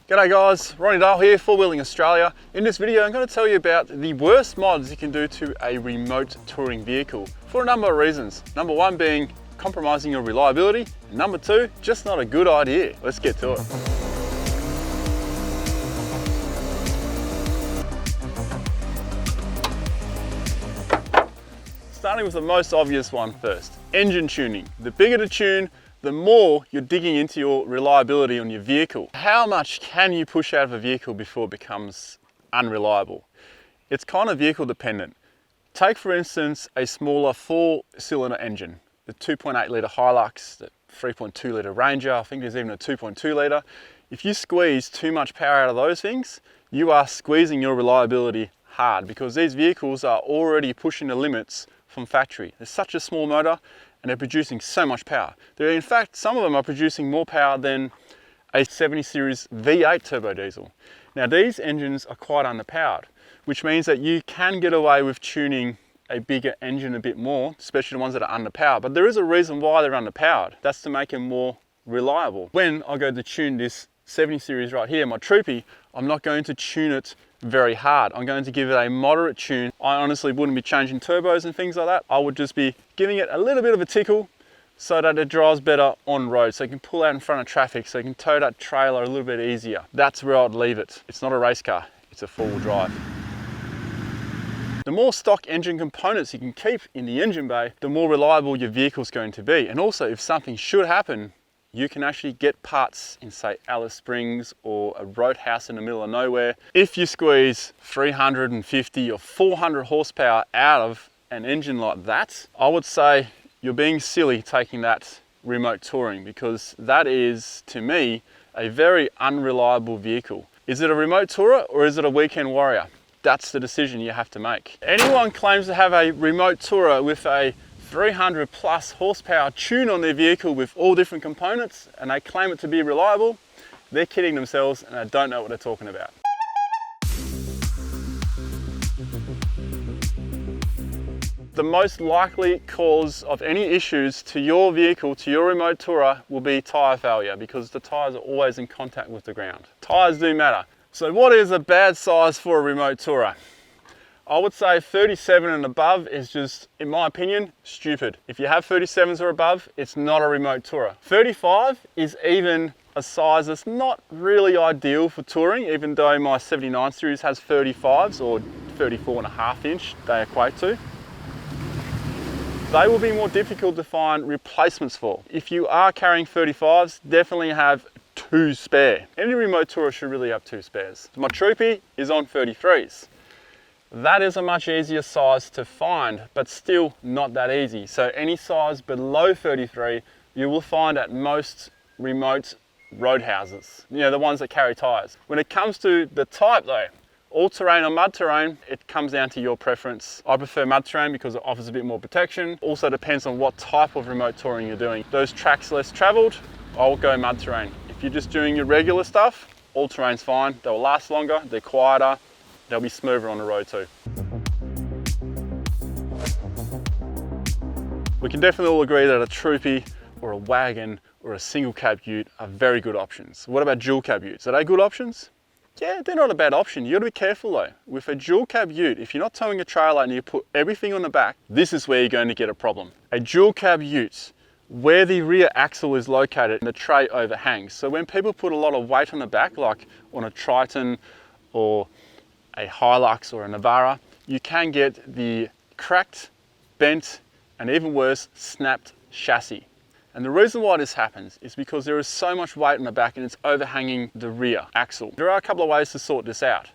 G'day guys, Ronnie Dale here, Four Wheeling Australia. In this video I'm going to tell you about the worst mods you can do to a remote touring vehicle for a number of reasons. Number one being compromising your reliability, and number two, just not a good idea. Let's get to it. Starting with the most obvious one first, engine tuning. The bigger the tune, the more you're digging into your reliability on your vehicle. How much can you push out of a vehicle before it becomes unreliable? It's kind of vehicle dependent. Take for instance a smaller 4-cylinder engine, the 2.8 litre Hilux, the 3.2 litre Ranger, I think there's even a 2.2 litre. If you squeeze too much power out of those things, you are squeezing your reliability hard because these vehicles are already pushing the limits from factory. There's such a small motor and they're producing so much power. In fact, some of them are producing more power than a 70 series V8 turbo diesel. Now these engines are quite underpowered, which means that you can get away with tuning a bigger engine a bit more, especially the ones that are underpowered. But there is a reason why they're underpowered. That's to make them more reliable. When I go to tune this 70 series right here, my Troopy, I'm not going to tune it very hard. I'm going to give it a moderate tune. I honestly wouldn't be changing turbos and things like that. I would just be giving it a little bit of a tickle so that it drives better on road, so you can pull out in front of traffic, so you can tow that trailer a little bit easier. That's where I'd leave it. It's not a race car, it's a four-wheel drive. The more stock engine components you can keep in the engine bay, the more reliable your vehicle's going to be. And also, if something should happen, you can actually get parts in, say, Alice Springs or a roadhouse in the middle of nowhere. If you squeeze 350 or 400 horsepower out of an engine like that, I would say you're being silly taking that remote touring, because that is, to me, a very unreliable vehicle. Is it a remote tourer or is it a weekend warrior? That's the decision you have to make. Anyone claims to have a remote tourer with a 300 plus horsepower tune on their vehicle with all different components and they claim it to be reliable, they're kidding themselves and they don't know what they're talking about. The most likely cause of any issues to your vehicle, to your remote tourer, will be tyre failure, because the tyres are always in contact with the ground. Tyres do matter. So what is a bad size for a remote tourer? I would say 37 and above is just, in my opinion, stupid. If you have 37s or above, it's not a remote tourer. 35 is even a size that's not really ideal for touring, even though my 79 series has 35s, or 34.5 inch they equate to. They will be more difficult to find replacements for. If you are carrying 35s, definitely have 2 spare. Any remote tourer should really have 2 spares. My Troopy is on 33s. That is a much easier size to find, but still not that easy. So any size below 33, you will find at most remote roadhouses. You know, the ones that carry tyres. When it comes to the type though, all terrain or mud terrain, it comes down to your preference. I prefer mud terrain because it offers a bit more protection. Also depends on what type of remote touring you're doing. Those tracks less traveled, I'll go mud terrain. If you're just doing your regular stuff, all terrain's fine. They'll last longer, they're quieter, they'll be smoother on the road too. We can definitely all agree that a Troopy or a wagon or a single cab ute are very good options. What about dual cab utes? Are they good options? Yeah, they're not a bad option. You gotta be careful though. With a dual cab ute, if you're not towing a trailer and you put everything on the back, this is where you're going to get a problem. A dual cab ute, where the rear axle is located, the tray overhangs. So when people put a lot of weight on the back, like on a Triton or a Hilux or a Navara, you can get the cracked, bent, and even worse, snapped chassis. And the reason why this happens is because there is so much weight on the back and it's overhanging the rear axle. There are a couple of ways to sort this out.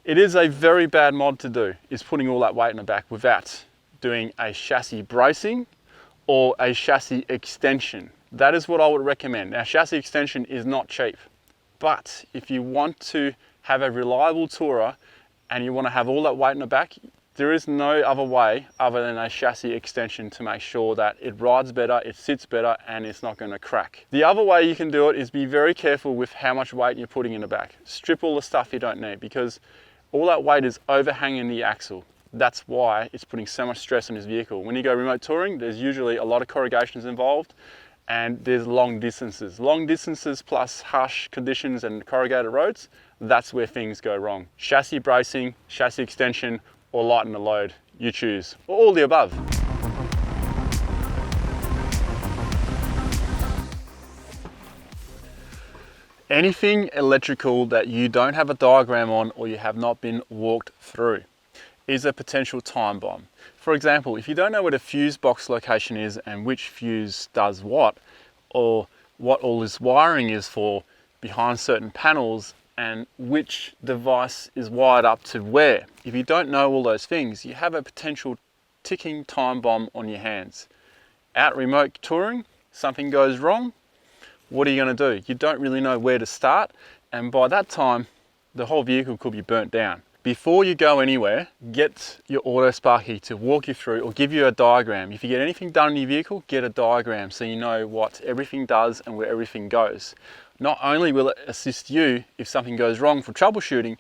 It is a very bad mod to do, is putting all that weight in the back without doing a chassis bracing or a chassis extension. That is what I would recommend. Now, chassis extension is not cheap, but if you want to have a reliable tourer and you want to have all that weight in the back, there is no other way other than a chassis extension to make sure that it rides better, it sits better, and it's not going to crack. The other way you can do it is be very careful with how much weight you're putting in the back. Strip all the stuff you don't need, because all that weight is overhanging the axle. That's why it's putting so much stress on this vehicle. When you go remote touring, there's usually a lot of corrugations involved, and there's long distances. Long distances plus harsh conditions and corrugated roads, that's where things go wrong. Chassis bracing, chassis extension, or lighten the load, you choose, or all the above. Anything electrical that you don't have a diagram on or you have not been walked through is a potential time bomb. For example, if you don't know what a fuse box location is and which fuse does what, or what all this wiring is for behind certain panels and which device is wired up to where, if you don't know all those things, you have a potential ticking time bomb on your hands. Out remote touring, something goes wrong, what are you going to do? You don't really know where to start, and by that time the whole vehicle could be burnt down. Before you go anywhere, get your auto sparky to walk you through or give you a diagram. If you get anything done in your vehicle, get a diagram so you know what everything does and where everything goes. Not only will it assist you if something goes wrong for troubleshooting,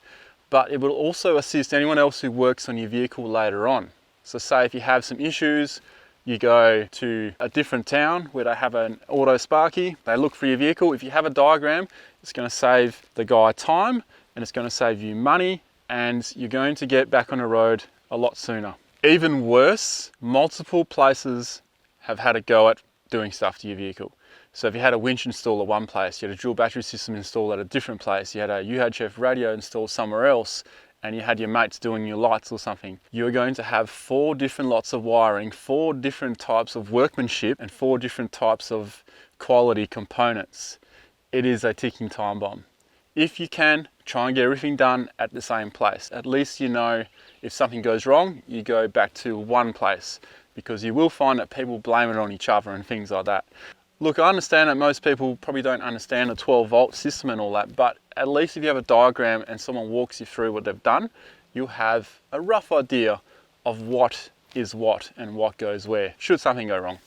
but it will also assist anyone else who works on your vehicle later on. So say if you have some issues, you go to a different town where they have an auto sparky, they look for your vehicle. If you have a diagram, it's going to save the guy time and it's going to save you money, and you're going to get back on the road a lot sooner. Even worse, multiple places have had a go at doing stuff to your vehicle. So if you had a winch installed at one place, you had a dual battery system installed at a different place, you had a UHF radio installed somewhere else, and you had your mates doing your lights or something, you're going to have 4 different lots of wiring, 4 different types of workmanship, and 4 different types of quality components. It is a ticking time bomb. If you can, try and get everything done at the same place. At least you know if something goes wrong, you go back to one place, because you will find that people blame it on each other and things like that. Look, I understand that most people probably don't understand the 12-volt system and all that, but at least if you have a diagram and someone walks you through what they've done, you'll have a rough idea of what is what and what goes where, should something go wrong.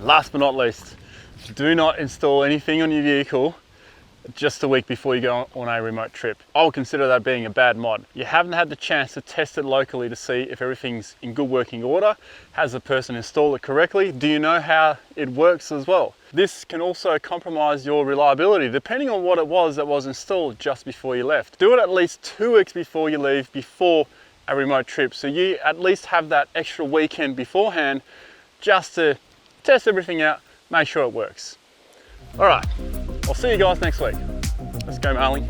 Last but not least, do not install anything on your vehicle just a week before you go on a remote trip. I would consider that being a bad mod. You haven't had the chance to test it locally to see if everything's in good working order. Has the person installed it correctly? Do you know how it works as well? This can also compromise your reliability depending on what it was that was installed just before you left. Do it at least 2 weeks before you leave, before a remote trip, so you at least have that extra weekend beforehand just to test everything out, make sure it works. All right, I'll see you guys next week. Let's go, Marley.